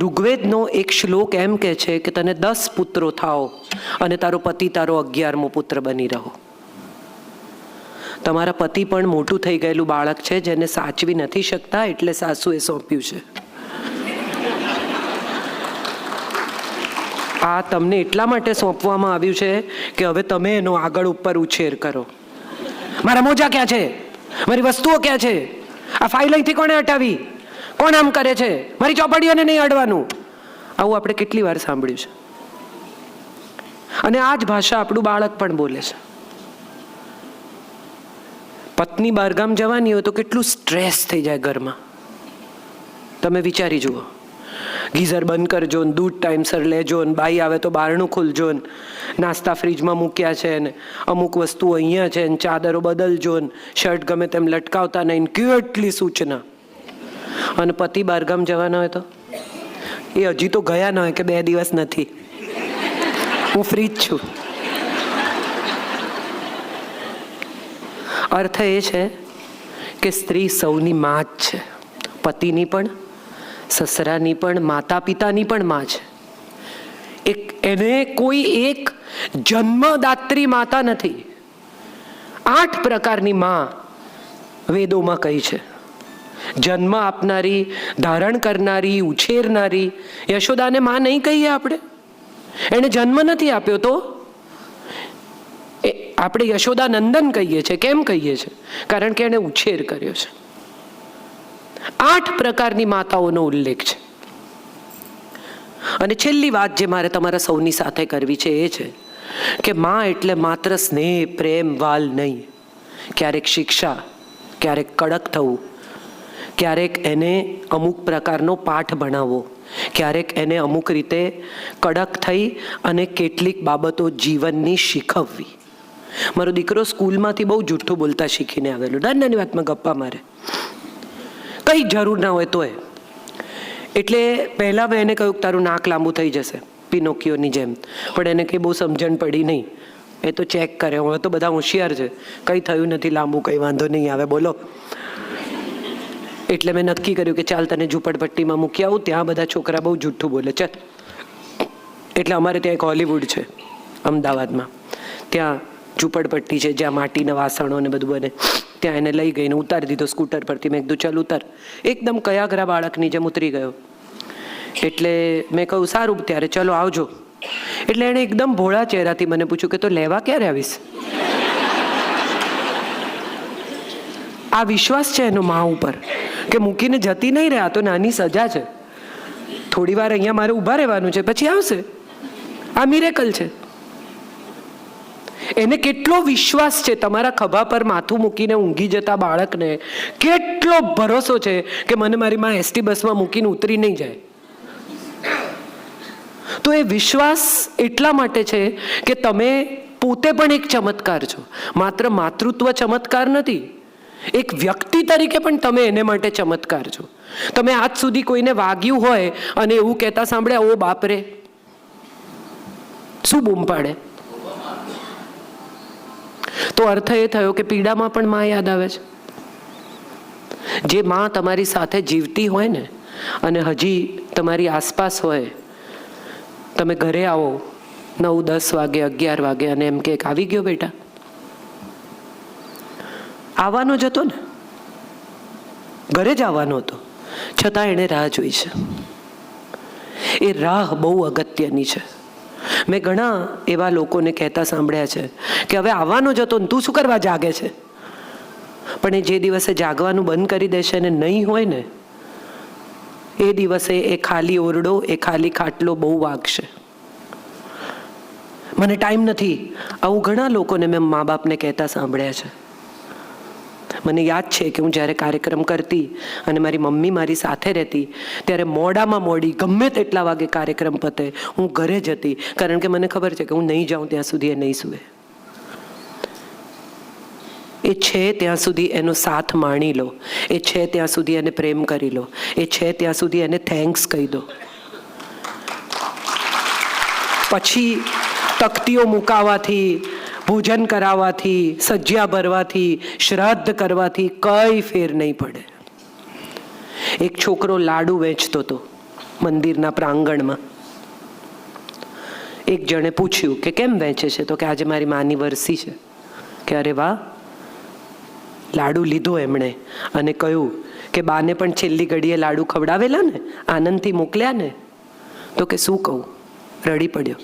ઋગ્વેદનો એક શ્લોક એમ કહે છે કે તને 10 પુત્રો થાઓ અને તારો પતિ તારો 11મો પુત્ર બની રહો. તમારા પતિ પણ મોટું થઈ ગયેલું બાળક છે જેને સાચવી નથી શકતા, એટલે સાસુએ સોંપ્યું છે. આ તમને એટલા માટે સોંપવામાં આવ્યું છે કે હવે તમે એનો આગળ ઉપર ઉછેર કરો. મારા મોજા ક્યાં છે? મારી વસ્તુઓ ક્યાં છે? આ ફાઇલ અહીંથી કોણે હટાવી? કોણ આમ કરે છે? મારી ચોપડીઓને નહીં અડવાનું. આવું આપણે કેટલી વાર સાંભળ્યું છે. અને આ જ ભાષા આપણું બાળક પણ બોલે છે. પત્ની બહારગામ જવાની હોય તો કેટલું સ્ટ્રેસ થઈ જાય ઘરમાં. તમે વિચારી જુઓ. ગીઝર બંધ કરજો ને, દૂધ ટાઈમસર લેજો ને, બાઈ આવે તો બારણું ખોલજો ને, નાસ્તા ફ્રીજમાં મૂક્યા છે ને, અમુક વસ્તુઓ અહીંયા છે ને, ચાદરો બદલજો ને, શર્ટ ગમે તેમ લટકાવતા નહીં, કેટલી સૂચના. અને પતિ બહારગામ જવાના હોય તો એ હજી તો ગયા ન હોય કે 2 દિવસ નથી, હું ફ્રી જ છું. અર્થ એ છે કે સ્ત્રી સૌની માં જ છે. પતિની પણ, સસરાની પણ, માતા પિતાની પણ માં છે. એને કોઈ એક જન્મદાત્રી માતા નથી. 8 પ્રકારની માં વેદોમાં કહી છે. જન્મ આપનારી, ધારણ કરનારી, ઉછેરનારી. યશોદાને માં નહીં કહીએ આપણે? એને જન્મ નથી આપ્યો તો આપણે યશોદા નંદન કહીએ છીએ. કેમ કહીએ છીએ? કારણ કે એને ઉછેર કર્યો છે. 8 પ્રકારની માતાઓનો ઉલ્લેખ છે. અને છેલ્લી વાત જે મારે તમારા સૌની સાથે કરવી છે એ છે કે માં એટલે માત્ર સ્નેહ, પ્રેમ, વાલ નહીં. ક્યારેક શિક્ષા, ક્યારેક કડક થવું, ક્યારેક એને અમુક પ્રકારનો પાઠ ભણાવવો, ક્યારેક એને અમુક રીતે કડક થઈ અને કેટલીક બાબતો જીવનની શીખવવી. મારો દીકરો સ્કૂલમાંથી બહુ જૂઠું બોલતા શીખીને આવેલો. નાની વાતમાં ગપ્પા મારે, કંઈ જરૂર ના હોય તોય. એટલે પહેલાં મેં એને કહ્યું કે તારું નાક લાંબુ થઈ જશે પિનોકિયોની જેમ, પણ એને કંઈ બહુ સમજણ પડી નહીં. એ તો ચેક કરે. હવે તો બધા હોશિયાર છે, કંઈ થયું નથી લાંબુ, કંઈ વાંધો નહીં આવે, બોલો. એટલે મેં નક્કી કર્યું કે ચાલ તને ઝૂંપડપટ્ટીમાં મૂકી આવું, ત્યાં બધા છોકરા બહુ જૂઠું બોલે, ચાલ. એટલે અમારે ત્યાં એક હોલીવુડ છે અમદાવાદમાં, ત્યાં ઝૂંપડપટ્ટી છે જ્યાં માટીના વાસણો ને બધું બને. ત્યાં એને લઈ ગઈને ઉતારી દીધો સ્કૂટર પરથી. મેં કીધું ચાલ ઉતાર. એકદમ કયાગરા બાળકની જેમ ઉતરી ગયો. એટલે મેં કહ્યું સારું ત્યારે ચલો આવજો. એટલે એણે એકદમ ભોળા ચહેરાથી મને પૂછ્યું કે તો લેવા ક્યારે આવીશ? આ વિશ્વાસ છે એનો મા ઉપર કે મૂકીને જતી નહીં રહે. આ તો નાની સજા છે, થોડી વાર અહીંયા મારે ઊભા રહેવાનું છે, પછી આવશે. આ મિરેકલ છે. એને કેટલો વિશ્વાસ છે તમારા ખભા પર માથું મૂકીને ઊંઘી જતા બાળકને કેટલો ભરોસો છે કે મને મારી માં એસટી બસમાં મૂકીને ઉતરી નહીં જાય. તો એ વિશ્વાસ એટલા માટે છે કે તમે પોતે પણ એક ચમત્કાર છો. માત્ર માતૃત્વ ચમત્કાર નથી, એક વ્યક્તિ તરીકે પણ તમે એને માટે ચમત્કાર છો. તમે આજ સુધી કોઈને વાગ્યું હોય અને એવું કહેતા સાંભળ્યા, ઓ બાપરે, શું બૂમ પાડે? તો અર્થ એ થયો કે પીડામાં પણ માં યાદ આવે છે. જે માં તમારી સાથે જીવતી હોય ને અને હજી તમારી આસપાસ હોય, તમે ઘરે આવો 9, 10 વાગે, 11 વાગે અને એમ કે આવી ગયો બેટા, આવવાનો જ હતો ને, ઘરે જ આવવાનો હતો, છતાં એણે રાહ જોઈ છે. એ રાહ બહુ અગત્યની છે. મેં ઘણા એવા લોકોને કહેતા સાંભળ્યા છે કે હવે આવવાનો જ હતો ને તું શું કરવા જાગે છે? પણ એ જે દિવસે જાગવાનું બંધ કરી દેશે ને નહીં હોય ને, એ દિવસે એ ખાલી ઓરડો, એ ખાલી ખાટલો બહુ વાગશે. મને ટાઈમ નથી, આવું ઘણા લોકોને મેં મા બાપને કહેતા સાંભળ્યા છે. મને યાદ છે કે હું જ્યારે કાર્યક્રમ કરતી અને મારી મમ્મી મારી સાથે રહેતી, ત્યારે મોડામાં મોડી ગમે તેટલા વાગે કાર્યક્રમ પતે હું ઘરે જતી, કારણ કે મને ખબર છે કે હું નહીં જાઉં ત્યાં સુધી એ નહીં સૂવે. એ છે ત્યાં સુધી એનો સાથ માણી લો, એ છે ત્યાં સુધી એને પ્રેમ કરી લો, એ છે ત્યાં સુધી એને થેન્ક્સ કહી દો. પછી તકતીઓ મુકાવાથી, ભોજન કરાવવાથી, સજ્જા ભરવાથી, શ્રાદ્ધ કરવાથી કંઈ ફેર નહીં પડે. એક છોકરો લાડુ વેચતો હતો, મંદિરના પ્રાંગણમાં. એક જણે પૂછ્યું કે કેમ વહેંચે છે? તો કે આજે મારી માની વરસી છે. કે અરે વાહ. લાડુ લીધો એમણે અને કહ્યું કે બાને પણ છેલ્લી ઘડીએ લાડુ ખવડાવેલા ને, આનંદથી મોકલ્યા ને? તો કે શું કહું, રડી પડ્યો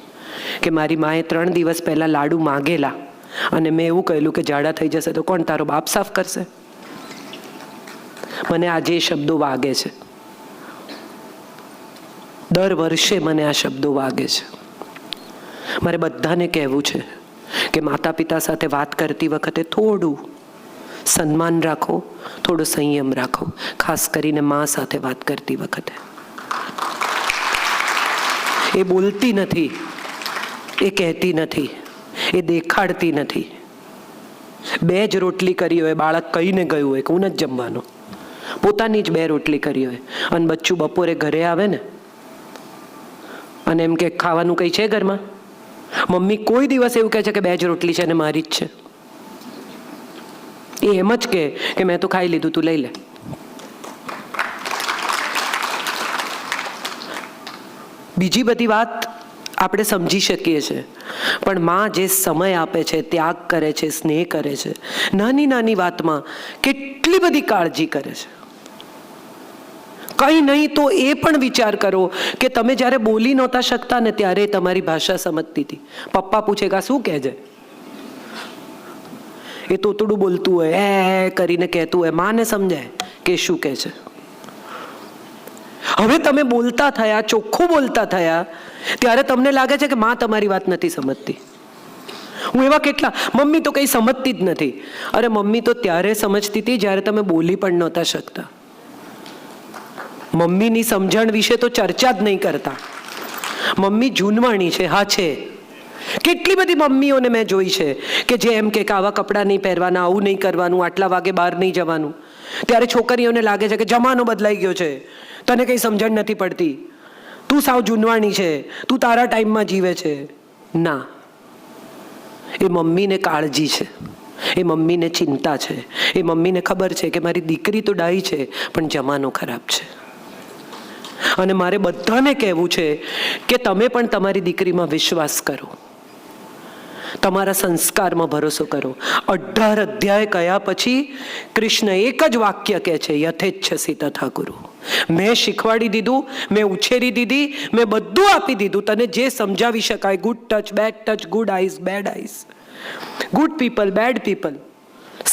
કે મારી માએ 3 દિવસ પહેલાં લાડુ માગેલા અને મેં એવું કહેલું કે ઝાડા થઈ જશે તો કોણ તારો બાપ સાફ કરશે? મને આજે એ શબ્દો વાગે છે. દર વર્ષે મને આ શબ્દો વાગે છે. મારે બધાને કહેવું છે કે માતા પિતા સાથે વાત કરતી વખતે થોડું સન્માન રાખો, થોડો સંયમ રાખો, ખાસ કરીને મા સાથે વાત કરતી વખતે. એ બોલતી નથી, એ કહેતી નથી, એ દેખાડતી નથી. 2 જ રોટલી કરી હોય, બાળક કહીને ગયું હોય કે હું નથી જમવાનો, પોતાની જ 2 રોટલી કરી હોય અને બચ્ચું બપોરે ઘરે આવે ને અને એમ કે ખાવાનું કંઈ છે ઘરમાં? મમ્મી કોઈ દિવસ એવું કહે છે કે 2 જ રોટલી છે અને મારી જ છે? એ એમ જ કે મેં તો ખાઈ લીધું, તું લઈ લે. બીજી બધી વાત આપણે સમજી શકીએ છીએ, પણ માં જે સમય આપે છે, ત્યાગ કરે છે, સ્નેહ કરે છે, નાની નાની વાતમાં કેટલી બધી કાળજી કરે છે. કંઈ નહીં તો એ પણ વિચાર કરો કે તમે જ્યારે બોલી નહોતા શકતા ને ત્યારે તમારી ભાષા સમજતી હતી. પપ્પા પૂછે કે શું કહે છે? એ તોતડું બોલતું હોય, એ કરીને કહેતું હોય, માને સમજાય કે શું કહે છે. હવે તમે બોલતા થયા, ચોખ્ખું બોલતા થયા, ત્યારે તમને લાગે છે કે માં તમારી વાત નથી સમજતી. હું એવા કેટલા, મમ્મી તો કંઈ સમજતી જ નથી. અરે મમ્મી તો ત્યારે સમજતી હતી જ્યારે તમે બોલી પણ નહોતા શકતા. મમ્મીની સમજણ વિશે તો ચર્ચા જ નહીં કરતા. મમ્મી જૂનવાણી છે, હા છે. કેટલી બધી મમ્મીઓને મેં જોઈ છે કે જે એમ કે આવા કપડાં નહીં પહેરવાના, આવું નહીં કરવાનું, આટલા વાગે બહાર નહીં જવાનું. ત્યારે છોકરીઓને લાગે છે કે જમાનો બદલાઈ ગયો છે, તને કંઈ સમજણ નથી પડતી, તું સાવ જૂનવાણી છે, તું તારા ટાઈમમાં જીવે છે. ના, એ મમ્મીને કાળજી છે, એ મમ્મીને ચિંતા છે, એ મમ્મીને ખબર છે કે મારી દીકરી તો ડાઈ છે પણ જમાનો ખરાબ છે. અને મારે બધાને કહેવું છે કે તમે પણ તમારી દીકરીમાં વિશ્વાસ કરો, તમારા સંસ્કારમાં ભરોસો કરો. 18 અધ્યાય કયા પછી કૃષ્ણ એક જ વાક્ય કહે છે, યથેચ્છસી તથા કુરુ. મેં શીખવાડી દીધું, મેં ઉછેરી દીધી, મેં બધું આપી દીધું. તને જે સમજાવી શકાય, good touch, bad touch, good eyes, bad eyes, good people, bad people,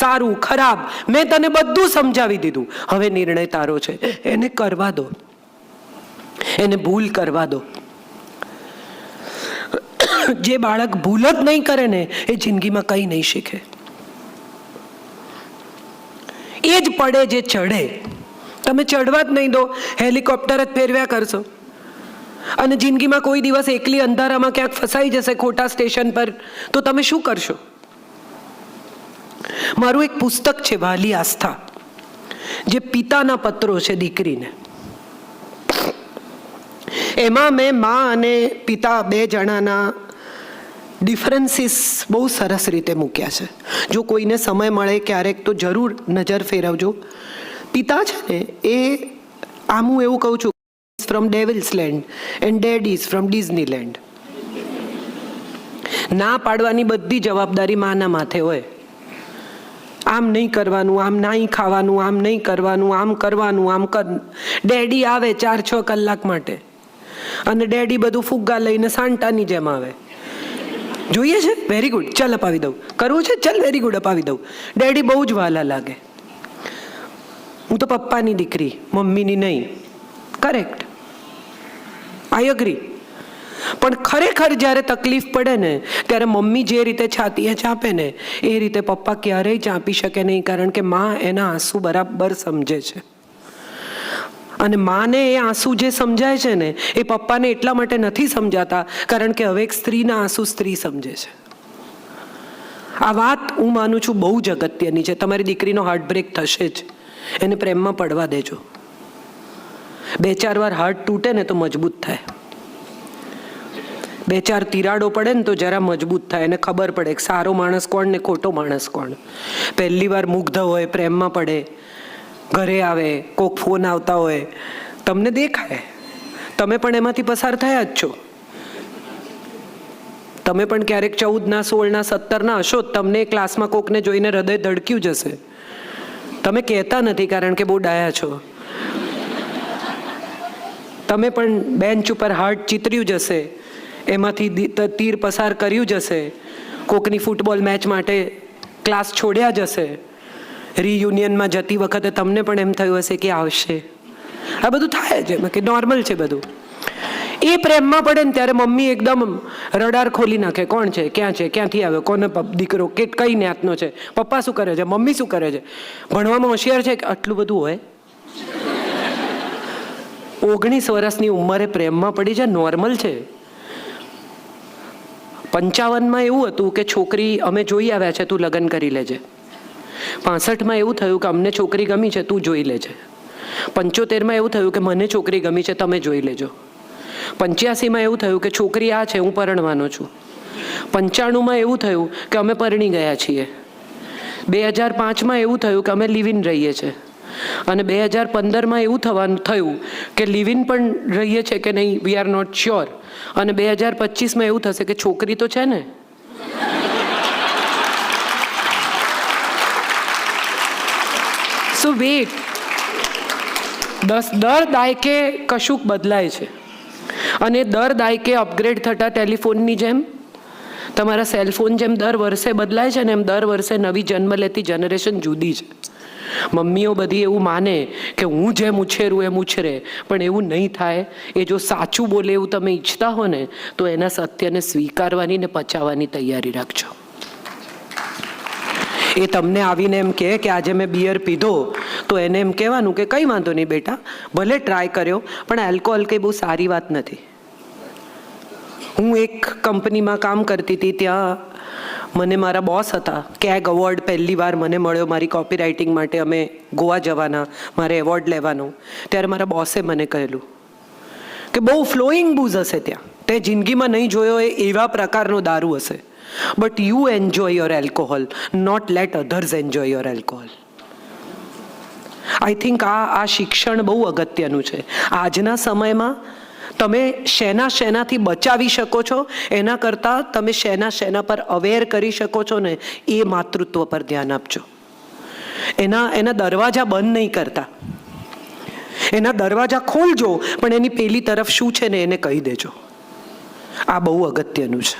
સારું ખરાબ, મેં તને બધું સમજાવી દીધું. હવે નિર્ણય તારો છે, એને કરવા દો, એને ભૂલ કરવા દો. જે બાળક ભૂલ જ નહીં કરે ને એ જિંદગીમાં કંઈ નહીં શીખે. એ જ પડે જે ચડે. તમે ચડવા જ નહીં દો, હેલિકોપ્ટર જ ફેરવ્યા કરશો અને જિંદગીમાં કોઈ દિવસ એકલી અંધારામાં ક્યાંક ફસાઈ જશે ખોટા સ્ટેશન પર, તો તમે શું કરશો? મારું એક પુસ્તક છે, વાલી આસ્થા, જે પિતાના પત્રો છે દીકરીને. એમાં મેં મા અને પિતા 2 જણાના ડિફરન્સીસ બહુ સરસ રીતે મૂક્યા છે. જો કોઈને સમય મળે ક્યારેક તો જરૂર નજર ફેરવજો. પિતા છે ને એ, આમ હું એવું કહું છું, from devil's land and dad is from Disneyland. ના પાડવાની બધી જવાબદારી માના માથે હોય. આમ નહીં કરવાનું, આમ નહીં ખાવાનું, આમ નહીં કરવાનું, આમ કરવાનું, આમ કર. ડેડી આવે 4-6 કલાક માટે અને ડેડી બધું ફુગ્ગા લઈને સાંટાની જેમ આવે. જોઈએ છે, વેરી ગુડ, ચાલ અપાવી દઉં. કરવું છે, ચાલ વેરી ગુડ અપાવી દઉં. ડેડી બહુ જ વાલા લાગે. હું તો પપ્પાની દીકરી, મમ્મીની નહીં. કરેક્ટ, આઈ અગ્રી. પણ ખરેખર જ્યારે તકલીફ પડે ને ત્યારે મમ્મી જે રીતે છાતીએ ચાપે ને એ રીતે પપ્પા ક્યારેય ચાપી શકે નહીં, કારણ કે માં એના આંસુ બરાબર સમજે છે. અને માને એ આંસુ જે સમજાય છે ને એ પપ્પાને એટલા માટે નથી સમજાતા કારણ કે હવે એક સ્ત્રીના આંસુ સ્ત્રી સમજે છે. આ વાત હું માનું છું બહુ જ અગત્યની છે. તમારી દીકરીનો હાર્ટબ્રેક થશે જ, એને પ્રેમમાં પડવા દેજો. 2-4 વાર હાર્ટ તૂટે ને તો મજબૂત થાય, 2-4 તિરાડો પડે ને તો જરા મજબૂત થાય, એને ખબર પડે કે સારો માણસ કોણ ને ખોટો માણસ કોણ. પહેલી વાર મુગ્ધ હોય, પ્રેમમાં પડે, ઘરે આવે, કોક ફોન આવતા હોય, તમને દેખાય તમે પણ એમાંથી પસાર થયા જ છો. તમે પણ ક્યારેક 14ના 16ના 17ના હશો. તમને ક્લાસમાં કોકને જોઈને હૃદય ધડક્યું જશે. તમે કહેતા નથી કારણ કે બહુ ડાયા છો. તમે પણ બેન્ચ ઉપર હાર્ટ ચિતર્યું જશે, એમાંથી તીર પસાર કર્યું જશે, કોકની ફૂટબોલ મેચ માટે ક્લાસ છોડ્યા જશે. રિયુનિયનમાં જતી વખતે તમને પણ એમ થયું હશે કે આવશે. આ બધું થાય છે, કે નોર્મલ છે બધું. એ પ્રેમમાં પડે ને ત્યારે મમ્મી એકદમ રડાર ખોલી નાખે. કોણ છે, ક્યાં છે, ક્યાંથી આવ્યો, કોને દીકરો, કે કઈ જ્ઞાતનો છે, પપ્પા શું કરે છે, મમ્મી શું કરે છે, ભણવામાં હોશિયાર છે. આટલું બધું હોય. 19 વર્ષની ઉંમરે પ્રેમમાં પડી જાય નોર્મલ છે. 55માં એવું હતું કે છોકરી અમે જોઈ આવ્યા છે, તું લગ્ન કરી લેજે. 65માં એવું થયું કે અમને છોકરી ગમી છે, તું જોઈ લેજે. 75માં એવું થયું કે મને છોકરી ગમી છે, તમે જોઈ લેજો. 85માં એવું થયું કે છોકરી આ છે, હું પરણવાનો છું. 95માં એવું થયું કે અમે પરણી ગયા છીએ. 2005માં એવું થયું કે અમે લિવ ઇન રહીએ છીએ. અને 2015માં એવું થયું કે લિવ ઇન પણ રહીએ છીએ કે નહીં, વી આર નોટ શ્યોર. અને 2025માં એવું થશે કે છોકરી તો છે ને. સો વેટ. દર દાયકે કશુંક બદલાય છે. અને દર દાયકે અપગ્રેડ થતા ટેલિફોનની જેમ, તમારા સેલફોન જેમ દર વર્ષે બદલાય છે ને, એમ દર વર્ષે નવી જન્મ લેતી જનરેશન જુદી છે. મમ્મીઓ બધી એવું માને કે હું જેમ ઉછેરું એમ ઉછરે, પણ એવું નહીં થાય. એ જો સાચું બોલે એવું તમે ઈચ્છતા હો ને, તો એના સત્યને સ્વીકારવાની ને પચાવવાની તૈયારી રાખજો. એ તમને આવીને એમ કહે કે આજે મેં બિયર પીધો, તો એને એમ કહેવાનું કે કંઈ વાંધો નહીં બેટા, ભલે ટ્રાય કર્યો, પણ આલ્કોહોલ કંઈ બહુ સારી વાત નથી. હું એક કંપનીમાં કામ કરતી હતી, ત્યાં મને મારા બોસ હતા. કેગ એવોર્ડ પહેલી વાર મને મળ્યો મારી કોપી રાઇટિંગ માટે. અમે ગોવા જવાના, મારે એવોર્ડ લેવાનો. ત્યારે મારા બોસે મને કહેલું કે બહુ ફ્લોઈંગ બૂઝ હશે ત્યાં, તે જિંદગીમાં નહીં જોયો એ એવા પ્રકારનો દારૂ હશે. But you enjoy your alcohol, not let others enjoy your alcohol. I think આ શિક્ષણ બહુ અગત્યનું છે. આજના સમયમાં તમે શેનાથી બચાવી શકો છો, એના કરતાં તમે શેના પર અવેર કરી શકો છો ને, એ માતૃત્વ પર ધ્યાન આપજો. એના દરવાજા બંધ નહીં કરતા, એના દરવાજા ખોલજો, પણ એની પેલી તરફ શું છે ને એને કહી દેજો. આ બહુ અગત્યનું છે.